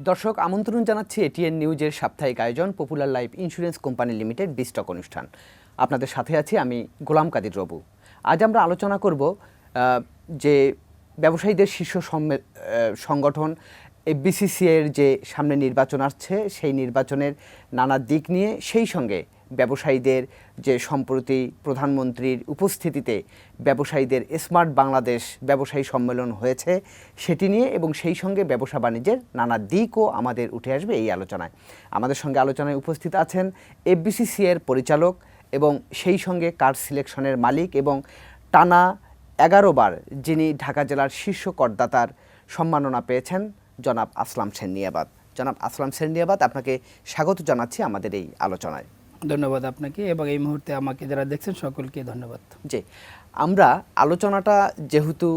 দর্শক আমন্ত্রণ জানাচ্ছি এটিএন নিউজের সাপ্তাহিক আয়োজন popular life insurance company limited বিস্টক অনুষ্ঠান। আপনাদের সাথে আছি আমি গোলাম কাদির রবু। আজ আমরা আলোচনা করব যে ব্যবসায়ীদের শীর্ষ সংগঠন এফবিসিসিআইয়ের যে সামনে নির্বাচন আসছে সেই নির্বাচনের নানা দিক নিয়ে, সেই সঙ্গে ব্যবসায়ীদের যে সম্প্রতি প্রধানমন্ত্রীর উপস্থিতিতে ব্যবসায়ীদের স্মার্ট বাংলাদেশ ব্যবসায়ী সম্মেলন হয়েছে সেটি নিয়ে, এবং সেই সঙ্গে ব্যবসা বাণিজ্যের নানা দিকও আমাদের উঠে আসবে এই আলোচনায়। আমাদের সঙ্গে আলোচনায় উপস্থিত আছেন এফবিসিসিআইয়ের পরিচালক এবং সেই সঙ্গে কার সিলেকশনের মালিক এবং টানা 11 বার যিনি ঢাকা জেলার শীর্ষ করদাতার সম্মাননা পেয়েছেন, জনাব আসলাম সেরনিয়াবাত। জনাব আসলাম সেরনিয়াবাত, আপনাকে স্বাগত জানাচ্ছি আমাদের এই আলোচনায়। ধন্যবাদ আপনাকে এবং এই মুহূর্তে আমাকে যারা দেখছেন সকলকে ধন্যবাদ। জি, আমরা আলোচনাটা যেহেতু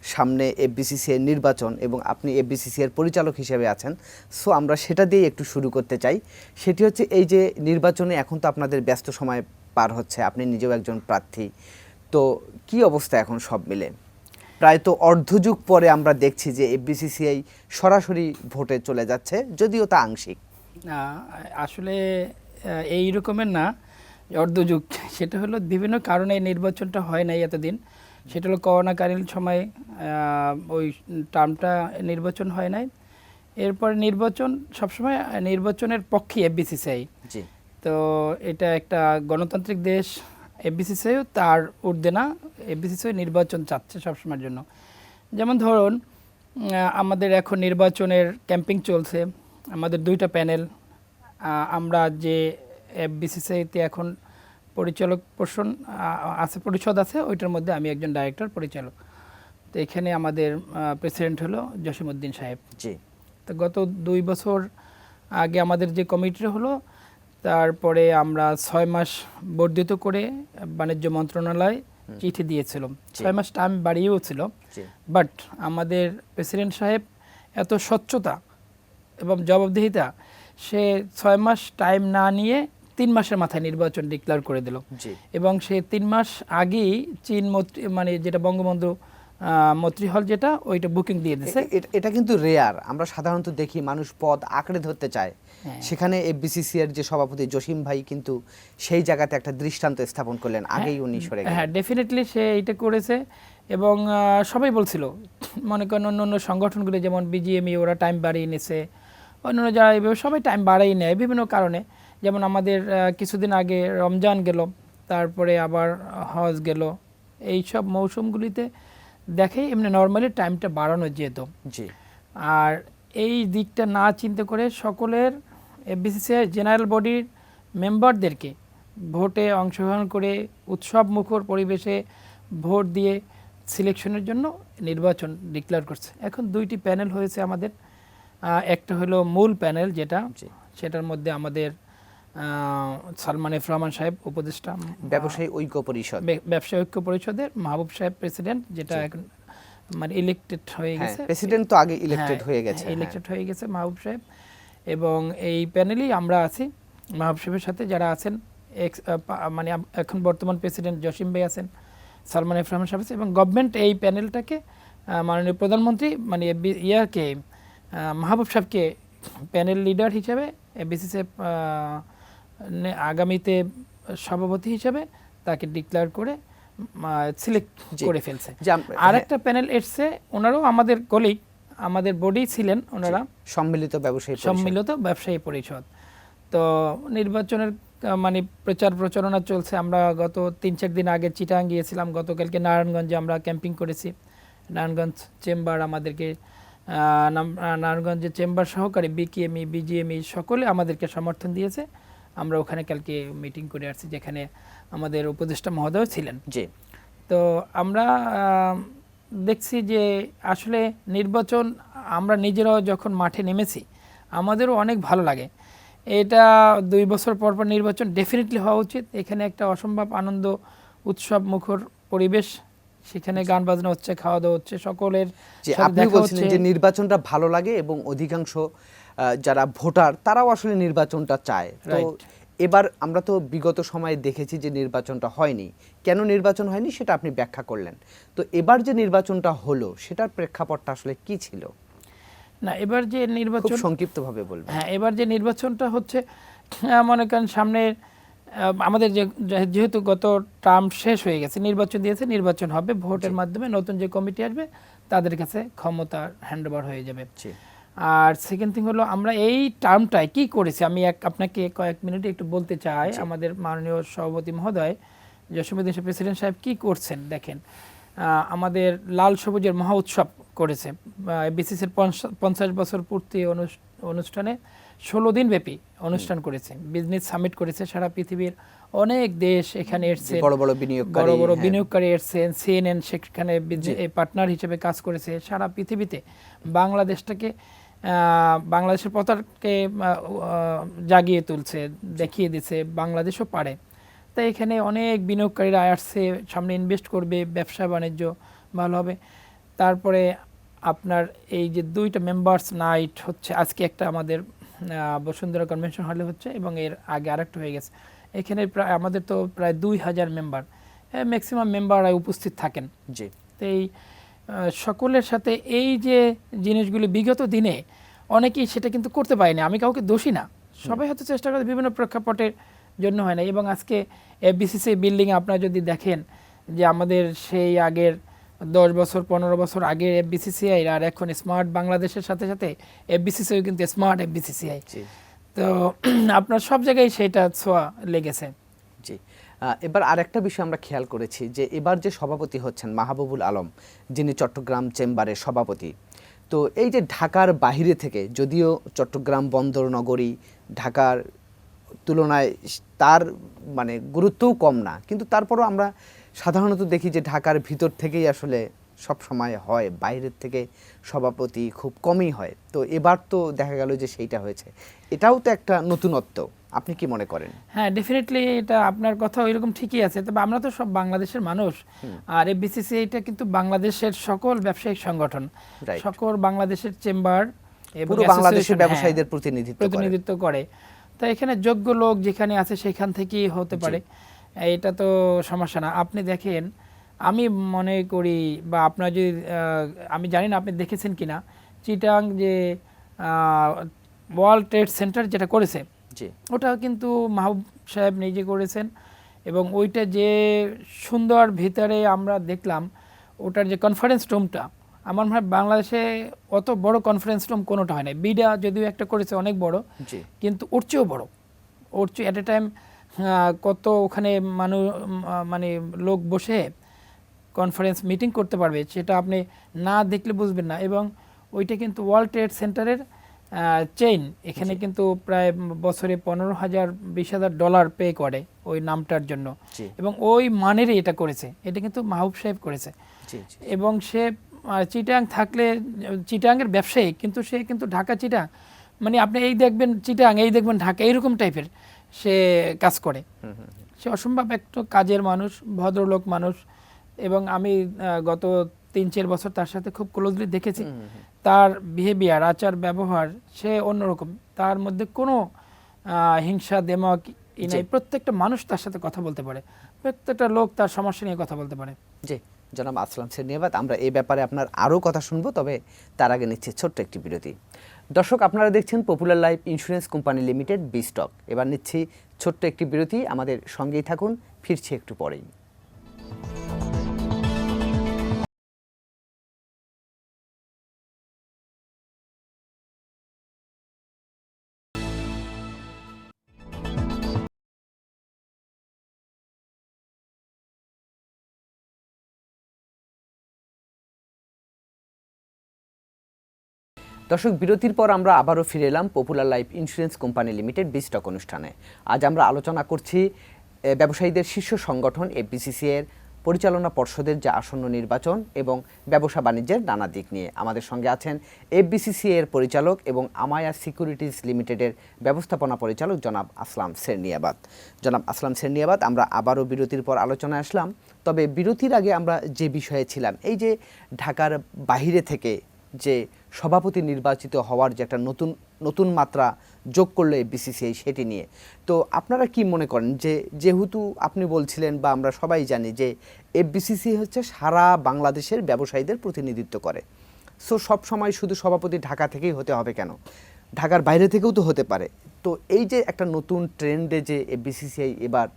সামনে এফবিসিসিআই নির্বাচন এবং আপনি এফবিসিসিআইয়ের পরিচালক হিসেবে আছেন, সো আমরা সেটা দিয়ে একটু শুরু করতে চাই। সেটি হচ্ছে এই যে নির্বাচনে এখন তো আপনাদের ব্যস্ত সময় পার হচ্ছে, আপনি নিজেও একজন প্রার্থী, তো কি অবস্থা এখন সব মিলে? প্রায় তো অর্ধযুগ পরে আমরা দেখছি যে এফবিসিসিআই সরাসরি ভোটে চলে যাচ্ছে, যদিও তা আংশিক। আসলে এই রকমের না অর্ধযুগ, সেটা হলো বিভিন্ন কারণে নির্বাচনটা হয় নাই এতদিন। সেটা হলো করোনাকালীন সময় ওই টার্মটা নির্বাচন হয় নাই। এরপর নির্বাচন সবসময় নির্বাচনের পক্ষে এফবিসিসিআই। জি, তো এটা একটা গণতান্ত্রিক দেশ, এফবিসিসিআইও তার ঊর্ধ্বে না, এফবিসিসিআই নির্বাচন চাচ্ছে সবসময়ের জন্য। যেমন ধরুন আমাদের এখন নির্বাচনের ক্যাম্পিং চলছে, আমাদের 2টা প্যানেল। আমরা যে এফবিসিসিআইতে এখন পরিচালক পরিষদ আছে, ওইটার মধ্যে আমি একজন ডাইরেক্টর পরিচালক। তো এখানে আমাদের প্রেসিডেন্ট হলো জসিমউদ্দিন সাহেব। জি। তো গত 2 বছর আগে আমাদের যে কমিটিটা হলো, তারপরে আমরা 6 মাস বর্ধিত করে বাণিজ্য মন্ত্রণালয় চিঠি দিয়েছিলাম। 6 মাস টাইম বাড়িয়েও ছিল, বাট আমাদের প্রেসিডেন্ট সাহেব এত স্বচ্ছতা এবং জবাবদিহিতা, সে 6 মাস টাইম না নিয়ে 3 মাসের মাথায় নির্বাচন ডিক্লেয়ার করে দিল। এবং সে 3 মাস আগেই চীন মানে যেটা বঙ্গবন্ধু মৈত্রী হল, যেটা ওইটা বুকিং দিয়ে দিয়েছে। এটা কিন্তু রেয়ার, আমরা সাধারণত দেখি মানুষ পদ আঁকড়ে ধরতে চায়, সেখানে এফবিসিসিআইয়ের যে সভাপতি জসিম ভাই কিন্তু সেই জায়গাতে একটা দৃষ্টান্ত স্থাপন করলেন, আগেই উনি সরে গেলেন। হ্যাঁ, ডেফিনেটলি সে এটা করেছে। এবং সবাই বলছিল, মনে করেন অন্য সংগঠনগুলি যেমন বিজিএমই, ওরা টাইম বাড়িয়ে নিছে, অন্যান্য যারা এইভাবে সবাই টাইম বাড়াই নেয় বিভিন্ন কারণে। যেমন আমাদের কিছুদিন আগে রমজান গেল, তারপরে আবার হজ গেল, এই সব মৌসুমগুলিতে দেখে এমনি নর্মালি টাইমটা বাড়ানো যেত। জি। আর এই দিকটা না চিন্তা করে সকলের এফবিসিসিআই জেনারেল বডির মেম্বারদেরকে ভোটে অংশগ্রহণ করে উৎসব মুখর পরিবেশে ভোট দিয়ে সিলেকশনের জন্য নির্বাচন ডিক্লেয়ার করছে। এখন 2টি প্যানেল হয়েছে আমাদের। একটা হলো মূল প্যানেল, সেটার মধ্যে আমাদের সালমান এফ রহমান সাহেব উপদেষ্টা, ব্যবসায়ী ঐক্য পরিষদ, ব্যবসায়ী ঐক্য পরিষদের মাহবুব সাহেব প্রেসিডেন্ট, যেটা এখন মানে ইলেক্টেড হয়ে গেছে। প্রেসিডেন্ট তো আগে ইলেক্টেড হয়ে গেছে, ইলেক্টেড হয়ে গেছে মাহবুব সাহেব। এবং এই প্যানেলেই আমরা আছি, মাহবুব সাহেবের সাথে যারা আছেন মানে এখন বর্তমান প্রেসিডেন্ট জসিম ভাই আছেন, সালমান এফ রহমান সাহেব আছে, এবং গভর্নমেন্ট এই প্যানেলটাকে মাননীয় প্রধানমন্ত্রী মানে মাহবুব সাহেবকে প্যানেল লিডার হিসেবে এফবিসিসিআই আগামীতে সভাপতি হিসেবে তাকে ডিক্লেয়ার করে সিলেক্ট করে ফেলছে। আর একটা প্যানেল এসছে, ওনারাও আমাদের কলিগ, আমাদের বডি ছিলেন ওনারা, সম্মিলিত ব্যবসায়ী পরিষদ। তো নির্বাচনের মানে প্রচার প্রচারণা চলছে। আমরা গত 3-4 দিন আগে চিটাং গিয়েছিলাম, গতকালকে নারায়ণগঞ্জে আমরা ক্যাম্পিং করেছি। নারায়ণগঞ্জ চেম্বার আমাদেরকে, নারায়ণগঞ্জের চেম্বার সহকারী বিকেএমই, বিজিএমই সকলে আমাদেরকে সমর্থন দিয়েছে। আমরা ওখানে কালকে মিটিং করে আসছি, যেখানে আমাদের উপদেষ্টা মহোদয় ছিলেন। তো আমরা দেখছি যে আসলে নির্বাচন, আমরা নিজেরাও যখন মাঠে নেমেছি আমাদেরও অনেক ভালো লাগে। এটা 2 বছর পর পর নির্বাচন ডেফিনেটলি হওয়া উচিত। এখানে একটা অসম্ভব আনন্দ উৎসব মুখর পরিবেশ, সেখানে গান বাজনা হচ্ছে, খাওয়া দাওয়া হচ্ছে, সকলের আপনি বলছেন যে নির্বাচনটা ভালো লাগে এবং অধিকাংশ যারা ভোটার তারাও আসলে নির্বাচনটা চায়। তো এবার আমরা তো বিগত সময়ে দেখেছি যে নির্বাচনটা হয়নি, কেন নির্বাচন হয়নি সেটা আপনি ব্যাখ্যা করলেন। তো এবার যে নির্বাচনটা হলো সেটার প্রেক্ষাপটটা আসলে কি ছিল? না, এবার যে নির্বাচন সংক্ষিপ্তভাবে বলবেন। হ্যাঁ, এবার যে নির্বাচনটা হচ্ছে, মনে করেন সামনে আমাদের যেহেতু গত টার্ম শেষ হয়ে গেছে, নির্বাচন দিয়েছে, নির্বাচন হবে, ভোটের মাধ্যমে নতুন যে কমিটি আসবে তাদের কাছে ক্ষমতা হ্যান্ডওভার হয়ে যাবে। আর সেকেন্ড থিং হলো, আমরা এই টার্মটায় কি করেছি আমি আপনাকে কয়েক মিনিটে একটু বলতে চাই। আমাদের মাননীয় সভাপতি মহোদয় জসীমউদ্দিন প্রেসিডেন্ট সাহেব কি করছেন দেখেন। আমাদের লাল সবুজের মহা উৎসব করেছে, বিসিসির 50 বছর পূর্তি অনুষ্ঠানে 16 দিন ব্যাপী অনুষ্ঠান করেছে, বিজনেস সামিট করেছে, সারা পৃথিবীর অনেক দেশ এখানে এসেছে, বড় বড় বিনিয়োগকারী এসেছেন, সিএনএন সেখানে পার্টনার হিসেবে কাজ করেছে। সারা পৃথিবীতে বাংলাদেশটাকে, বাংলাদেশের পতাকাকে জাগিয়ে তুলছে, দেখিয়ে দিচ্ছে বাংলাদেশও পারে। তাই এখানে অনেক বিনিয়োগকারীরা আসছে, সামনে ইনভেস্ট করবে, ব্যবসা বাণিজ্য ভালো হবে। তারপরে আপনার এই যে 2টা মেম্বার্স নাইট হচ্ছে, আজকে একটা আমাদের বসুন্ধরা কনভেনশন হলে হচ্ছে এবং এর আগে আরেকটা হয়ে গেছে। এখানে প্রায় আমাদের তো প্রায় 2000 মেম্বার, ম্যাক্সিমাম মেম্বাররা উপস্থিত থাকেন। জি। তো এই সকলের সাথে এই যে জিনিসগুলি বিগত দিনে অনেকেই সেটা কিন্তু করতে পারেনি, আমি কাউকে দোষী না, সবাই হয়তো চেষ্টা করে, বিভিন্ন প্রেক্ষাপটের জন্য হয় না। এবং আজকে বিসিসি বিল্ডিং আপনারা যদি দেখেন যে আমাদের সেই আগের 10 বছর 15 বছর আগের এফবিসিসিআই আর এখন স্মার্ট বাংলাদেশের সাথে সাথে এফবিসিসিআই কিন্তু স্মার্ট এফবিসিসিআই, তো আপনার সব জায়গায় সেটা ছোঁয়া লেগেছে। জি। এবার আরেকটা বিষয় আমরা খেয়াল করেছি যে এবার যে সভাপতি হচ্ছেন মাহবুবুল আলম, যিনি চট্টগ্রাম চেম্বারের সভাপতি, তো এই যে ঢাকার বাহিরে থেকে, যদিও চট্টগ্রাম বন্দর নগরী ঢাকার তুলনায় তার মানে গুরুত্বও কম না, কিন্তু তারপরও আমরা সাধারণত দেখি যে ঢাকার ভিতর থেকেই আসলে সব সময় হয়, বাইরের থেকে সভাপতি খুব কমই হয়। তো এবার তো দেখা গেল যে সেইটা হয়েছে, এটাও তো একটা নতুনত্ব, আপনি কি মনে করেন? হ্যাঁ, ডেফিনেটলি এটা আপনার কথা ওইরকম ঠিকই আছে, তবে আমরা তো সব বাংলাদেশের মানুষ, আর এফবিসিসি এটা কিন্তু বাংলাদেশের সকল ব্যবসায়িক সংগঠন, সকল বাংলাদেশের চেম্বার এবং বাংলাদেশের ব্যবসায়ীদের প্রতিনিধিত্ব করে। তো এখানে যোগ্য লোক যেখানে আছে সেখান থেকেই হতে পারে, এটা তো সমস্যা না। আপনি দেখেন, আমি মনে করি, বা আপনার যদি, আমি জানি না আপনি দেখেছেন কিনা, চিটাং যে ওয়ার্ল্ড ট্রেড সেন্টার যেটা করেছে, ওটা কিন্তু মাহবুব সাহেব নিজে করেছেন। এবং ওইটা যে সুন্দর ভিতরে আমরা দেখলাম, ওটার যে কনফারেন্স রুমটা, আমার মনে হয় বাংলাদেশে অত বড় কনফারেন্স রুম কোনোটা হয় না। বিডা যদিও একটা করেছে অনেক বড়, কিন্তু ওর চেয়েও বড়, ওর চেয়ে অ্যাট এ টাইম কত ওখানে মানে লোক বসে কনফারেন্স মিটিং করতে পারবে, সেটা আপনি না দেখলে বুঝবেন না। এবং ওইটা কিন্তু ওয়ার্ল্ড ট্রেড সেন্টারের চেইন, এখানে কিন্তু প্রায় বছরে 15,000-20,000 ডলার পে করে ওই নামটার জন্য, এবং ওই মানেরই এটা করেছে, এটা কিন্তু মাহবুব সাহেব করেছে। এবং সে চিটাং থাকলে, চিটাংয়ের ব্যবসায়ী, কিন্তু সে কিন্তু ঢাকা চিটাং, মানে আপনি এই দেখবেন চিটাং, এই দেখবেন ঢাকা, এইরকম টাইপের সে কাজ করে। সে অসম্ভব একটু কাজের মানুষ, ভদ্রলোক মানুষ। এবং আমি গত 3-4 বছর তার সাথে খুব ক্লোজলি দেখেছি, তার বিহেভিয়ার, আচার ব্যবহার, সে অন্যরকম, তার মধ্যে কোনো হিংসা দেমক নাই। প্রত্যেকটা মানুষ তার সাথে কথা বলতে পারে, প্রত্যেকটা লোক তার সমস্যা নিয়ে কথা বলতে পারে। জি, জনাব আসলাম ধন্যবাদ। আমরা এই ব্যাপারে আপনার আরও কথা শুনবো, তবে তার আগে নিচ্ছি ছোট্ট একটি বিরতি। দর্শক, আপনারা দেখছেন popular life insurance company limited বিস্টক। এবার নিচ্ছি ছোট্ট একটি বিরতি, আমাদের সঙ্গেই থাকুন, ফিরছি একটু পরেই। দর্শক, বিরতির পর আমরা আবারও ফিরে এলাম popular life insurance company limited বিস্টক অনুষ্ঠানে। আজ আমরা আলোচনা করছি ব্যবসায়ীদের শীর্ষ সংগঠন এফবিসিসি এর পরিচালনা পর্ষদের যে আসন্ন নির্বাচন এবং ব্যবসা বাণিজ্যের নানা দিক নিয়ে। আমাদের সঙ্গে আছেন এফবিসিসি এর পরিচালক এবং আমায়া সিকিউরিটিজ লিমিটেডের ব্যবস্থাপনা পরিচালক জনাব আসলাম সেরনিয়াবাদ। জনাব আসলাম সেরনিয়াবাদ, আমরা আবারও বিরতির পর আলোচনায় আসলাম। তবে বিরতির আগে আমরা যে বিষয়ে ছিলাম, এই যে ঢাকার বাহিরে থেকে যে সভাপতি নির্বাচিত হওয়ার যে একটা নতুন মাত্রা যোগ করলো এফবিসিসিআই, সেটি নিয়ে তো আপনারা কি মনে করেন? যে যেহেতু আপনি বলছিলেন, বা আমরা সবাই জানি যে এফবিসিসি হচ্ছে সারা বাংলাদেশের ব্যবসায়ীদের প্রতিনিধিত্ব করে, সো সব সময় শুধু সভাপতি ঢাকা থেকেই হতে হবে কেন, ঢাকার বাইরে থেকেও তো হতে পারে। তো এই যে একটা নতুন ট্রেন্ডে যে বিসিসিআই এবার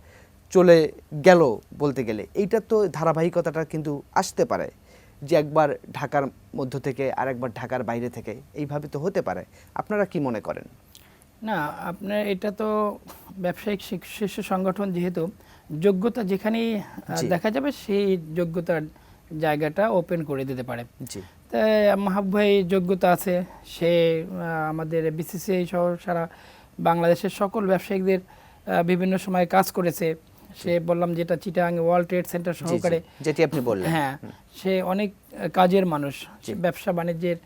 চলে গেল বলতে গেলে, এইটা তো ধারাবাহিকতাটা কিন্তু আসতে পারে যে একবার ঢাকার মধ্য থেকে আর একবার ঢাকার বাইরে থেকে, এইভাবে তো হতে পারে। আপনারা কি মনে করেন? না, আপনার এটা তো ব্যবসায়িক শীর্ষ সংগঠন, যেহেতু যোগ্যতা যেখানেই দেখা যাবে সেই যোগ্যতার জায়গাটা ওপেন করে দিতে পারে। জি, তাই মাহবুব ভাই যোগ্যতা আছে, সে আমাদের বিসিসিআই সহ সারা বাংলাদেশের সকল ব্যবসায়িকদের বিভিন্ন সময় কাজ করেছে। সে বললাম যেটা চিটাগাং ওয়ার্ল্ড ট্রেড সেন্টার সহকারে, যেটি আপনি বললেন, হ্যাঁ, সে অনেক কাজের মানুষ, ব্যবসা বাণিজ্যের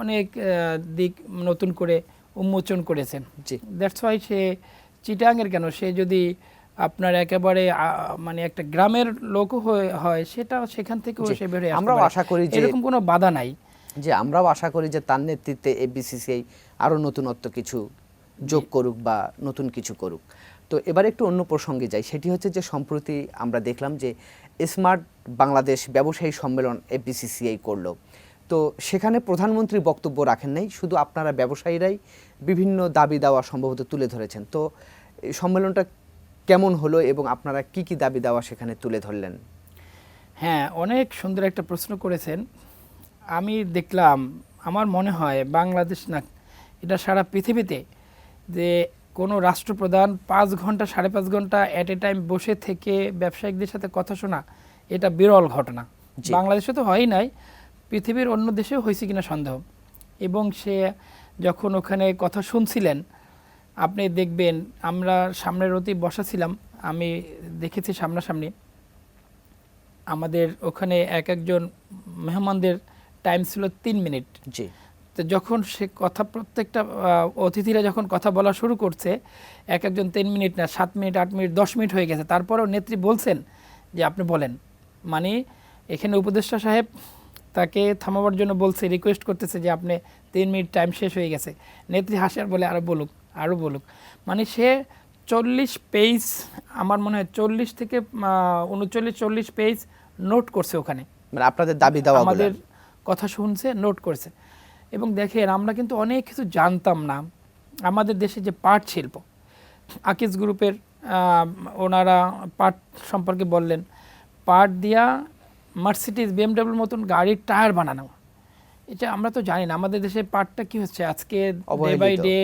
অনেক দিক নতুন করে উন্মোচন করেছেন। দ্যাটস ওয়াই সে চিটাগাংয়ের কেন, সে যদি আপনার একেবারে মানে একটা গ্রামের লোক হয়, সেটা সেখান থেকেও সে বের হয়ে আসতে পারে। আমরাও আশা করি যে এরকম কোনো বাধা নাই, যে আমরাও আশা করি যে তার নেতৃত্বে বিসিসিআই আরো নতুনত্ব কিছু যোগ করুক বা নতুন কিছু করুক। তো এবার একটু অন্য প্রসঙ্গে যাই, সেটি হচ্ছে যে সম্প্রতি আমরা দেখলাম যে স্মার্ট বাংলাদেশ ব্যবসায়ী সম্মেলন বিসিসিআই করলো। তো সেখানে প্রধানমন্ত্রী বক্তব্য রাখেন নাই, শুধু আপনারা ব্যবসায়ীরাই বিভিন্ন দাবি দাওয়া সম্ভবত তুলে ধরেছেন। তো এই সম্মেলনটা কেমন হলো এবং আপনারা কি কি দাবি দাওয়া সেখানে তুলে ধরলেন? হ্যাঁ, অনেক সুন্দর একটা প্রশ্ন করেছেন। আমি দেখলাম, আমার মনে হয় বাংলাদেশ না, এটা সারা পৃথিবীতে যে কোনো রাষ্ট্রপ্রধান 5 ঘন্টা 5.5 ঘন্টা অ্যাট এ টাইম বসে থেকে ব্যবসায়িকদের সাথে কথা শোনা, এটা বিরল ঘটনা। বাংলাদেশে তো হয়ই নাই, পৃথিবীর অন্য দেশেও হয়েছে কিনা সন্দেহ। এবং সে যখন ওখানে কথা শুনছিলেন, আপনি দেখবেন, আমরা সামনের রতি বসা ছিলাম, আমি দেখেছি সামনাসামনি, আমাদের ওখানে একজন মেহমানদের টাইম ছিল 3 মিনিট। জি, তো যখন সে কথা, প্রত্যেকটা অতিথিরা যখন কথা বলা শুরু করছে, একজন 3 মিনিট না, 7 মিনিট, 8 মিনিট, 10 মিনিট হয়ে গেছে। তারপরেও নেত্রী বলছেন যে আপনি বলেন, মানে এখানে উপদেষ্টা সাহেব তাকে থামাবার জন্য বলছে, রিকোয়েস্ট করতেছে যে আপনি 3 মিনিট, টাইম শেষ হয়ে গেছে। নেত্রী হাসিয়ার বলে আরও বলুক, আরও বলুক। মানে সে 40 পেজ, আমার মনে হয় 40 থেকে 39-40 পেজ নোট করছে ওখানে, মানে আপনাদের দাবি দাওয়া, আমাদের কথা শুনছে, নোট করছে। এবং দেখেন, আমরা কিন্তু অনেক কিছু জানতাম না। আমাদের দেশে যে পাট শিল্প, আকিজ গ্রুপের ওনারা পাট সম্পর্কে বললেন, পাট দিয়া মার্সিডিজ, বিএমডব্লিউর মতন গাড়ির টায়ার বানানো, এটা আমরা তো জানি না। আমাদের দেশে পাটটা কি হচ্ছে, আজকে ডে বাই ডে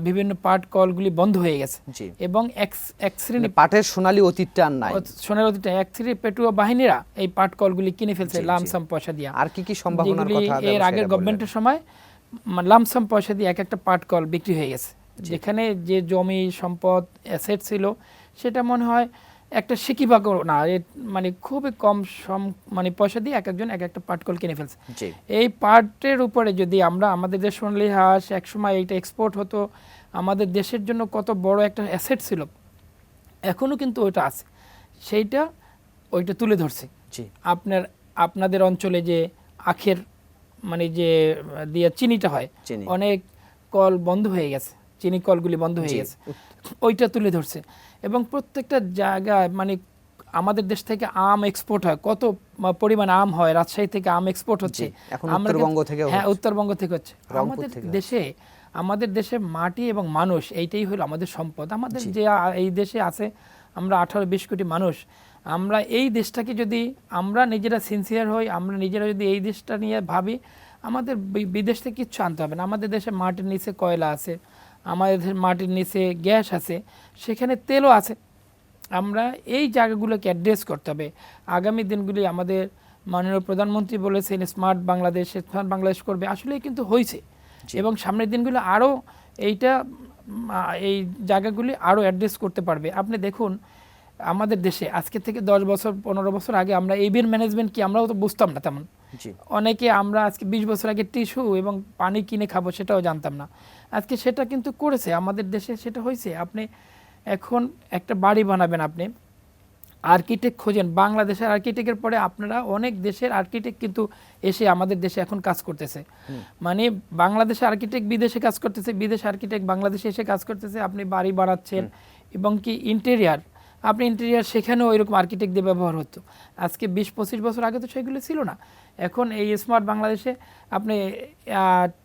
বিভিন্ন পাট কলগুলি বন্ধ হয়ে গেছে। এবং এক শ্রেণী পাটের সোনালী অতীতটা নাই, সোনালী অতীতটা এক শ্রেণী পেটুয়া বাহিনীরা এই পাট কলগুলি কিনে ফেলছে লামসাম পয়সা দিয়ে। আর কি কি সম্ভাবনার কথা এর আগের গভর্নমেন্টের সময় লামসাম পয়সা দিয়ে এক একটা পাট কল বিক্রি হয়ে গেছে, যেখানে যে জমি সম্পদ অ্যাসেট ছিল সেটা মনে হয় একটা সিকিভাগ না, মানে খুবই কম মানে পয়সা দিয়ে একজন এক একটা পাট কল কিনে ফেলছে। এই পাটের উপরে যদি আমরা, আমাদের দেশ সোনালী হাঁস একসময় এইটা এক্সপোর্ট হতো, আমাদের দেশের জন্য কত বড় একটা অ্যাসেট ছিল, এখনও কিন্তু ওইটা আছে, সেইটা ওইটা তুলে ধরছে। আপনাদের অঞ্চলে যে আখের মানে যে দিয়ে চিনিটা হয়, অনেক কল বন্ধ হয়ে গেছে, চিনি কলগুলি বন্ধ হয়ে গেছে, ওইটা তুলে ধরছে। এবং প্রত্যেকটা জায়গায় মানে আমাদের দেশ থেকে আম এক্সপোর্ট হয়, কত পরিমাণ আম হয়, রাজশাহী থেকে আম এক্সপোর্ট হচ্ছে, হ্যাঁ, উত্তরবঙ্গ থেকে হচ্ছে। আমাদের দেশে মাটি এবং মানুষ, এইটাই হলো আমাদের সম্পদ। আমাদের যে এই দেশে আছে, আমরা 18-20 কোটি মানুষ, আমরা এই দেশটাকে যদি আমরা নিজেরা সিনসিয়ার হই, আমরা নিজেরা যদি এই দেশটা নিয়ে ভাবি, আমাদের বিদেশ থেকে কিচ্ছু আনতে হবে না। আমাদের দেশে মাটির নিচে কয়লা আছে, আমাদের মাটির নিচে গ্যাস আছে, সেখানে তেলও আছে। আমরা এই জায়গাগুলোকে অ্যাড্রেস করতে হবে। আগামী দিনগুলি আমাদের মাননীয় প্রধানমন্ত্রী বলেছেন স্মার্ট বাংলাদেশ করবে, আসলে কিন্তু হয়েছে। এবং সামনের দিনগুলো আরও এই জায়গাগুলি আরও অ্যাড্রেস করতে পারবে। আপনি দেখুন, আমাদের দেশে আজকে থেকে 10 বছর 15 বছর আগে আমরা ইভেন্ট ম্যানেজমেন্ট কি আমরাও তো বুঝতাম না তেমন। অনেকে আমরা আজকে 20 বছর আগে টিস্যু এবং পানি কিনে খাবো সেটাও জানতাম না। আজকে সেটা কিন্তু করেছে আমাদের দেশে, সেটা হয়েছে। আপনি এখন একটা বাড়ি বানাবেন, আপনি আর্কিটেক্ট খোঁজেন, বাংলাদেশের আর্কিটেক্টের পরে আপনারা অনেক দেশের আর্কিটেক্ট কিন্তু এসে আমাদের দেশে এখন কাজ করতেছে। মানে বাংলাদেশের আর্কিটেক্ট বিদেশে কাজ করতেছে, বিদেশে আর্কিটেক্ট বাংলাদেশে এসে কাজ করতেছে। আপনি বাড়ি বানাচ্ছেন এবং কি ইন্টেরিয়ার, আপনি ইন্টেরিয়ার সেখানেও ওইরকম আর্কিটেক্ট দিয়ে ব্যবহার হতো। আজকে 20-25 বছর আগে তো সেগুলো ছিল না। এখন এই স্মার্ট বাংলাদেশে আপনি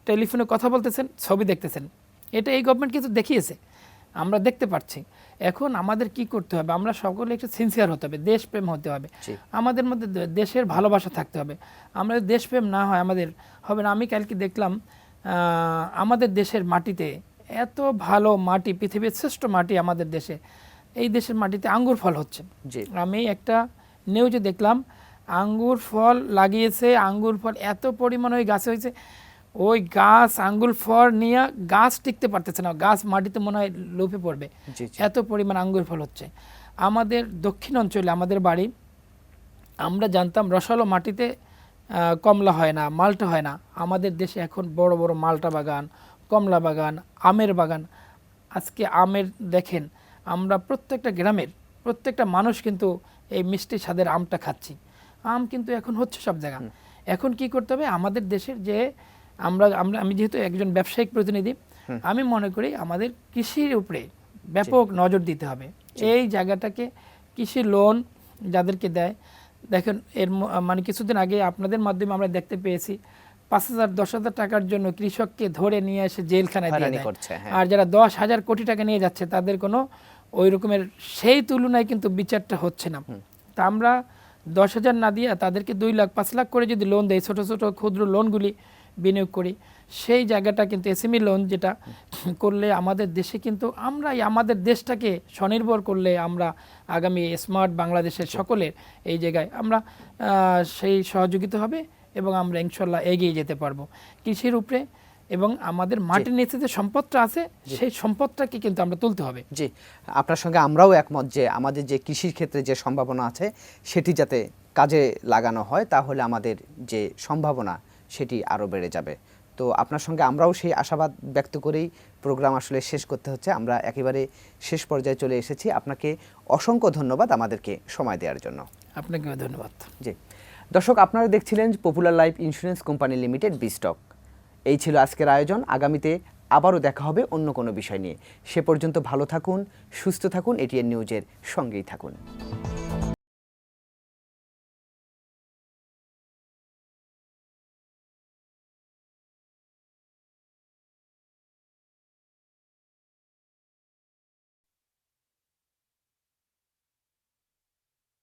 টেলিফোনে কথা বলতেছেন, ছবি দেখতেছেন, এটা এই গভর্নমেন্ট কিন্তু দেখিয়েছে, আমরা দেখতে পাচ্ছি। এখন আমাদের কি করতে হবে, আমরা সকলে একটু সিনসিয়ার হতে হবে, দেশপ্রেম হতে হবে, আমাদের মধ্যে দেশের ভালোবাসা থাকতে হবে। আমরা দেশপ্রেম না হয় আমাদের হবে না। আমি কালকে দেখলাম আমাদের দেশের মাটিতে এত ভালো মাটি, পৃথিবীর শ্রেষ্ঠ মাটি আমাদের দেশে, এই দেশের মাটিতে আঙ্গুর ফল হচ্ছে। আমি একটা নিউজে দেখলাম আঙ্গুর ফল লাগিয়েছে, আঙ্গুর ফল এত পরিমাণ ওই গাছে হয়েছে, ওই গাছ আঙ্গুর ফল নিয়ে গাছ টিকতে পারতেছে না, গাছ মাটিতে মনে হয় লোপে পড়বে, এত পরিমাণ আঙ্গুর ফল হচ্ছে। আমাদের দক্ষিণ অঞ্চলে আমাদের বাড়ি, আমরা জানতাম রসালো মাটিতে কমলা হয় না, মালটা হয় না। আমাদের দেশে এখন বড় বড় মালটা বাগান, কমলা বাগান, আমের বাগান। আজকে আমের দেখেন, আমরা প্রত্যেকটা গ্রামের প্রত্যেকটা মানুষ কিন্তু এই মিষ্টি স্বাদের আমটা খাচ্ছি। আম কিন্তু এখন হচ্ছে সব জায়গায়। এখন কি করতে হবে, আমাদের দেশের যে আমি যেহেতু একজন ব্যবসায়িক প্রতিনিধি, আমি মনে করি আমাদের কৃষির উপরে ব্যাপক নজর দিতে হবে। এই জায়গাটাকে কৃষি লোন যাদেরকে দেয়, দেখেন এর মানে কিছুদিন আগে আপনাদের মাধ্যমে আমরা দেখতে পেয়েছি 5,000-10,000 টাকার জন্য কৃষককে ধরে নিয়ে এসে জেলখানায় দিয়ে দেয়। আর যারা 10,000 কোটি টাকা নিয়ে যাচ্ছে তাদের কোনো ওই রকমের সেই তুলনায় কিন্তু বিচারটা হচ্ছে না। তা আমরা 10,000 না দিয়ে তাদেরকে 2 লাখ 5 লাখ করে যদি লোন দেয়, ছোট ছোট ক্ষুদ্র লোনগুলি বিনিয়োগ করি, সেই জায়গাটা কিন্তু এসএমই লোন যেটা করলে আমাদের দেশে কিন্তু আমরা আমাদের দেশটাকে স্বনির্ভর করলে আমরা আগামী স্মার্ট বাংলাদেশের সকলের এই জায়গায় আমরা সেই সহযোগিতা হবে এবং আমরা ইনশাল্লাহ এগিয়ে যেতে পারবো কৃষির উপরে। এবং আমাদের মাটির নিচে যে সম্পদটা আছে সেই সম্পদটাকে কিন্তু আমরা তুলতে হবে। জি, আপনার সঙ্গে আমরাও একমত যে আমাদের যে কৃষির ক্ষেত্রে যে সম্ভাবনা আছে সেটি যাতে কাজে লাগানো হয়, তাহলে আমাদের যে সম্ভাবনা সেটি আরও বেড়ে যাবে। তো আপনার সঙ্গে আমরাও সেই আশাবাদ ব্যক্ত করেই প্রোগ্রাম আসলে শেষ করতে হচ্ছে। আমরা একেবারে শেষ পর্যায়ে চলে এসেছি। আপনাকে অসংখ্য ধন্যবাদ আমাদেরকে সময় দেওয়ার জন্য। আপনাকেও ধন্যবাদ। জি দর্শক, আপনারা দেখছিলেন popular life insurance company limited বিস্টক। এই ছিল আজকের আয়োজন। আগামীতে আবারও দেখা হবে অন্য কোনো বিষয় নিয়ে। সে পর্যন্ত ভালো থাকুন, সুস্থ থাকুন, এটিএন নিউজের সঙ্গেই থাকুন।